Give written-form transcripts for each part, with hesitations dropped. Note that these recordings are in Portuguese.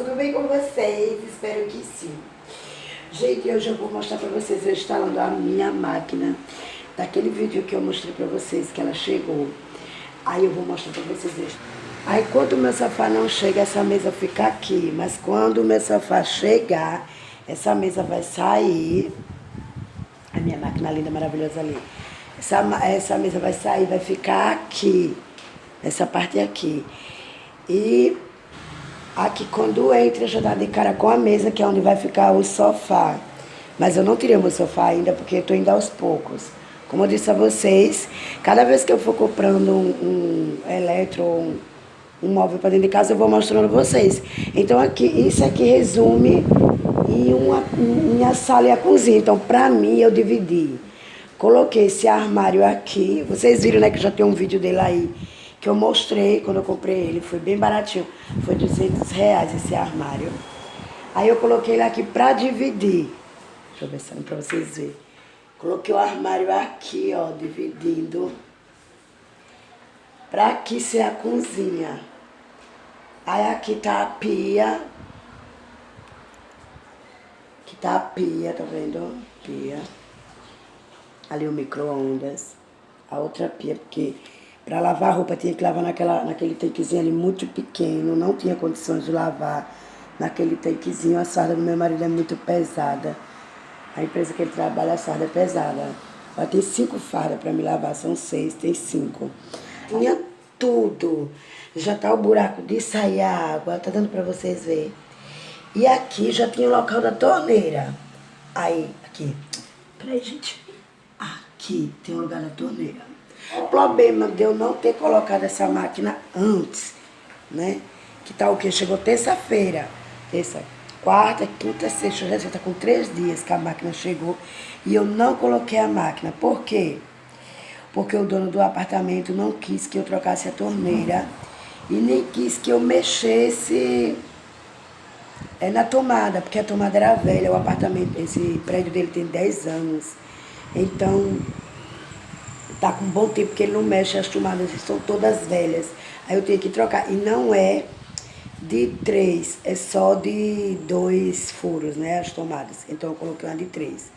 tudo bem com vocês? Espero que sim. Gente, hoje eu vou mostrar pra vocês eu instalando a minha máquina. Daquele vídeo que eu mostrei pra vocês que ela chegou. Aí eu vou mostrar pra vocês. Aí quando o meu sofá não chega, essa mesa fica aqui. Mas quando o meu sofá chegar, essa mesa vai sair. A minha máquina linda, maravilhosa ali. Essa mesa vai sair, vai ficar aqui. Essa parte aqui. E aqui quando entra já dá de cara com a mesa, que é onde vai ficar o sofá. Mas eu não tirei o meu sofá ainda, porque eu tô indo aos poucos. Como eu disse a vocês, cada vez que eu for comprando um móvel para dentro de casa, eu vou mostrando a vocês. Então aqui, isso aqui resume em minha sala e a cozinha. Então pra mim eu dividi. Coloquei esse armário aqui. Vocês viram, né, que já tem um vídeo dele aí, que eu mostrei quando eu comprei ele. Foi bem baratinho. Foi R$200 esse armário. Aí eu coloquei ele aqui pra dividir. Deixa eu ver se dá pra vocês verem. Coloquei o armário aqui, ó, dividindo. Pra aqui ser a cozinha. Aí aqui tá a pia. Aqui tá a pia, tá vendo? Pia. Ali o micro-ondas. A outra pia, porque pra lavar a roupa tinha que lavar naquele tanquezinho ali muito pequeno. Não tinha condições de lavar naquele tanquezinho. A sarda do meu marido é muito pesada. A empresa que ele trabalha, a sarda é pesada. Vai ter 5 fardas pra me lavar, são 6, tem 5. Tinha tudo. Já tá o buraco de sair a água, tá dando pra vocês verem. E aqui já tinha o local da torneira. Aí, aqui. Peraí, gente. Aqui tem o lugar da torneira. O problema de eu não ter colocado essa máquina antes, né? Que tá o quê? Chegou terça-feira. Quarta, quinta, sexta, já tá com 3 dias que a máquina chegou e eu não coloquei a máquina. Por quê? Porque o dono do apartamento não quis que eu trocasse a torneira e nem quis que eu mexesse na tomada, porque a tomada era velha, o apartamento, esse prédio dele tem 10 anos. Então, tá com um bom tempo que ele não mexe, as tomadas são todas velhas. Aí eu tenho que trocar, e não é de 3, é só de 2 furos, né, as tomadas. Então eu coloquei uma de 3.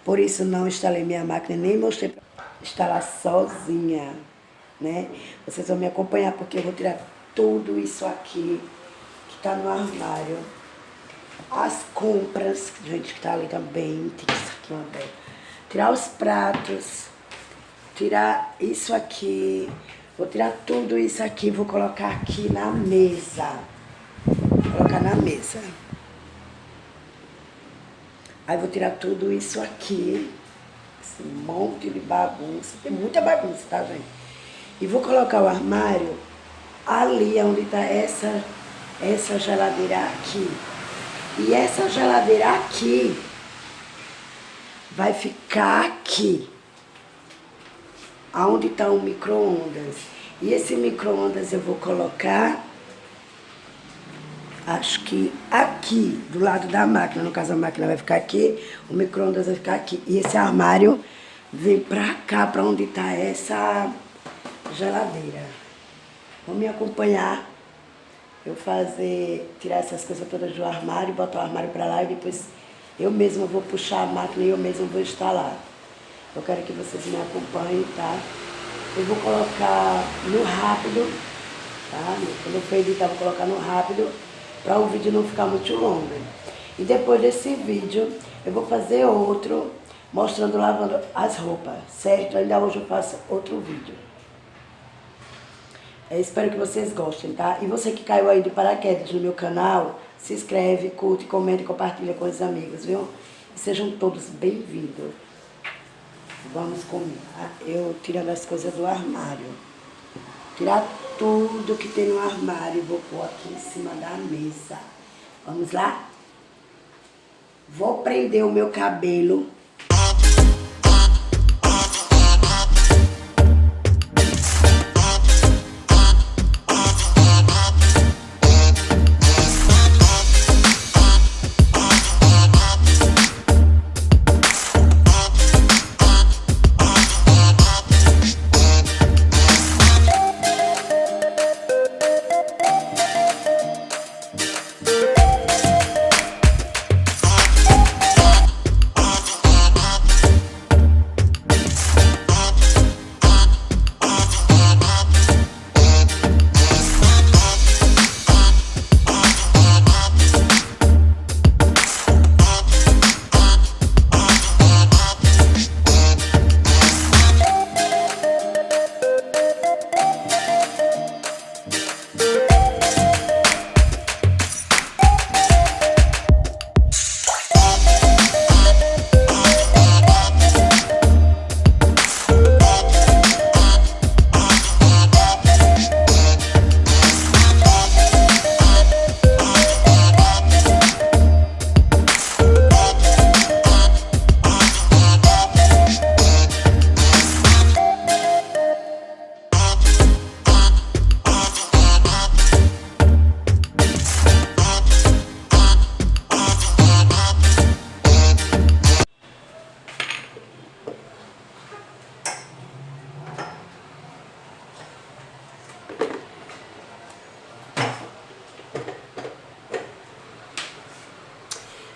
Por isso não instalei minha máquina, nem mostrei para instalar sozinha, né. Vocês vão me acompanhar porque eu vou tirar tudo isso aqui que tá no armário. As compras, gente, que tá ali também, tem isso aqui, uma bela. Tirar os pratos, tirar isso aqui, vou tirar tudo isso aqui, vou colocar aqui na mesa. Colocar na mesa. Aí vou tirar tudo isso aqui. Esse monte de bagunça. Tem muita bagunça, tá, gente? E vou colocar o armário ali onde tá essa geladeira aqui. E essa geladeira aqui vai ficar aqui. Aonde tá o micro-ondas. E esse micro-ondas eu vou colocar, acho que aqui, do lado da máquina. No caso, a máquina vai ficar aqui, o micro-ondas vai ficar aqui. E esse armário vem pra cá, pra onde tá essa geladeira. Vão me acompanhar. Eu tirar essas coisas todas do armário, botar o armário pra lá e depois eu mesma vou puxar a máquina e eu mesma vou instalar. Eu quero que vocês me acompanhem, tá? Eu vou colocar no rápido, tá? Quando eu for editar, vou colocar no rápido, para o vídeo não ficar muito longo. E depois desse vídeo, eu vou fazer outro, mostrando lavando as roupas, certo? Ainda hoje eu faço outro vídeo. Eu espero que vocês gostem, tá? E você que caiu aí de paraquedas no meu canal, se inscreve, curte, comenta e compartilha com os amigos, viu? E sejam todos bem-vindos. Vamos comer. Eu tirando as coisas do armário. Tirar tudo que tem no armário e vou pôr aqui em cima da mesa. Vamos lá? Vou prender o meu cabelo.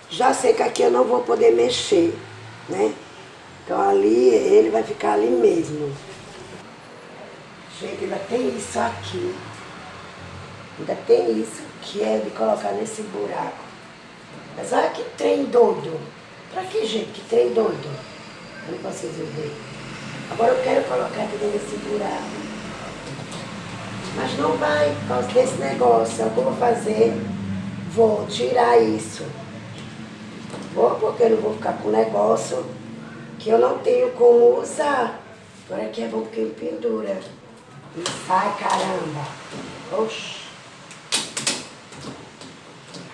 Já sei que aqui eu não vou poder mexer, né? Então ali, ele vai ficar ali mesmo. Gente, ainda tem isso aqui. Ainda tem isso que é de colocar nesse buraco. Mas olha que trem doido. Pra que, gente? Que trem doido. Eu não consigo ver. Agora eu quero colocar aqui dentro desse buraco. Mas não vai por causa desse negócio. O que eu vou fazer? Vou tirar isso. Vou, porque eu não vou ficar com um negócio que eu não tenho como usar. Agora aqui é bom porque ele pendura. E sai, caramba. Oxi.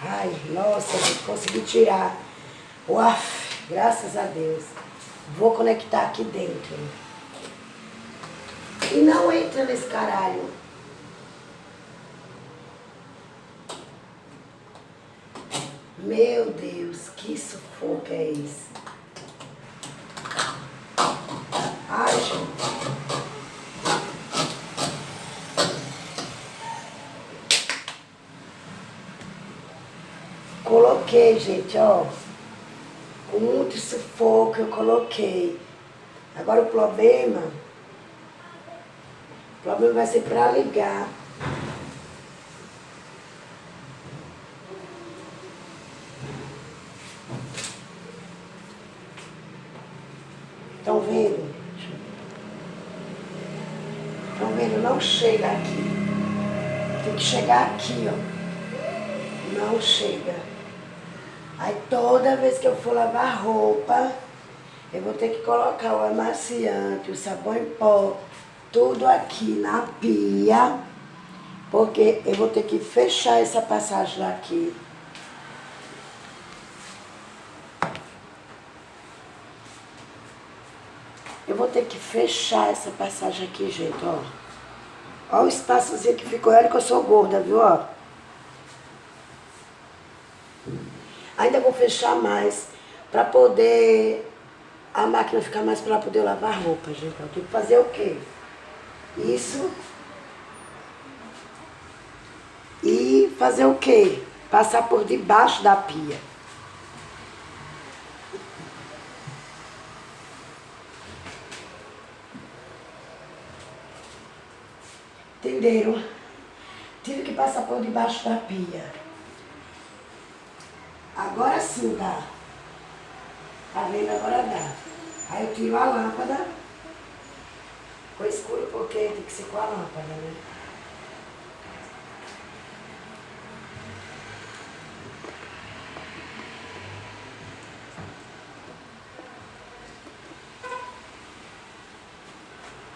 Ai, nossa, gente, consegui tirar. Uaf, graças a Deus. Vou conectar aqui dentro. E não entra nesse caralho. Meu Deus, que sufoco é esse? Ai, gente. Coloquei, gente, ó. Com muito sufoco eu coloquei. Agora o problema vai ser para ligar. Estão vendo? Estão vendo? Não chega aqui. Tem que chegar aqui, ó. Não chega. Aí toda vez que eu for lavar roupa, eu vou ter que colocar o amaciante, o sabão em pó, tudo aqui na pia, porque eu vou ter que fechar essa passagem aqui. Eu vou ter que fechar essa passagem aqui, gente, ó. Ó o espaçozinho que ficou. Olha que eu sou gorda, viu, ó. Ainda vou fechar mais pra poder a máquina ficar mais pra poder lavar roupa, gente. Eu tenho que fazer o quê? Isso. E fazer o quê? Passar por debaixo da pia. Entenderam? Tive que passar por debaixo da pia. Agora sim dá. Tá vendo? Agora dá. Aí eu tiro a lâmpada. Ficou escuro porque tem que ser com a lâmpada, né?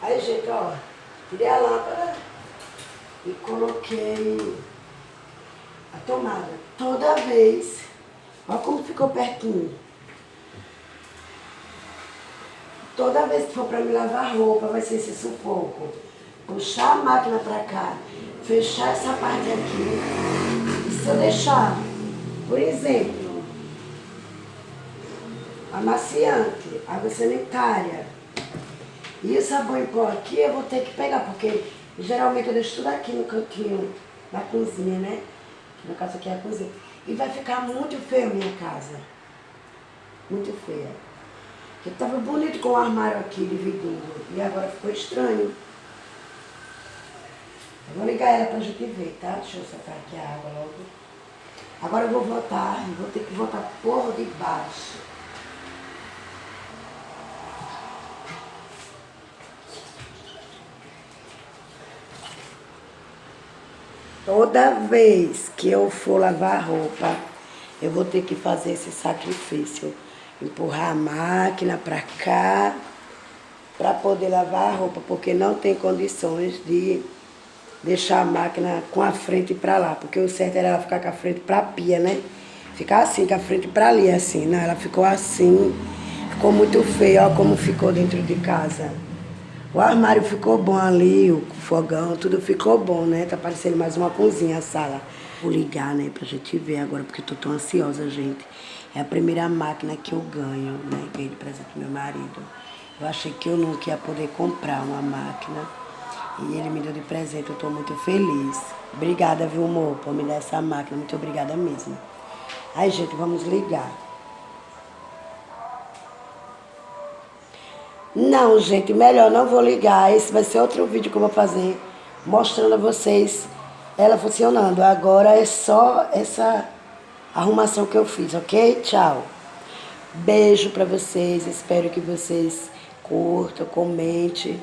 Aí, gente, ó. Tirei a lâmpada e coloquei a tomada. Toda vez, olha como ficou pertinho. Toda vez que for para me lavar roupa, vai ser esse sufoco. Puxar a máquina para cá, fechar essa parte aqui. E se eu deixar, por exemplo, amaciante, água sanitária e o sabão em pó aqui, eu vou ter que pegar, porque geralmente eu deixo tudo aqui no cantinho da cozinha, né? No caso aqui é a cozinha. E vai ficar muito feio a minha casa. Muito feia. Porque tava bonito com o armário aqui dividindo. E agora ficou estranho. Eu vou ligar ela pra gente ver, tá? Deixa eu soltar aqui a água logo. Agora eu vou voltar. E vou ter que voltar por debaixo. Toda vez que eu for lavar roupa, eu vou ter que fazer esse sacrifício. Empurrar a máquina para cá, para poder lavar a roupa, porque não tem condições de deixar a máquina com a frente para lá, porque o certo era ela ficar com a frente para a pia, né? Ficar assim, com a frente para ali, assim. Não, ela ficou assim, ficou muito feio, ó como ficou dentro de casa. O armário ficou bom ali, o fogão, tudo ficou bom, né? Tá parecendo mais uma cozinha, a sala. Vou ligar, né, pra gente ver agora, porque eu tô tão ansiosa, gente. É a primeira máquina que eu ganho, né? Ganhei de presente do meu marido. Eu achei que eu nunca ia poder comprar uma máquina. E ele me deu de presente, eu tô muito feliz. Obrigada, viu, amor, por me dar essa máquina. Muito obrigada mesmo. Aí, gente, vamos ligar. Não, gente, melhor não vou ligar. Esse vai ser outro vídeo que eu vou fazer mostrando a vocês ela funcionando. Agora é só essa arrumação que eu fiz, ok? Tchau. Beijo pra vocês. Espero que vocês curtam, comentem.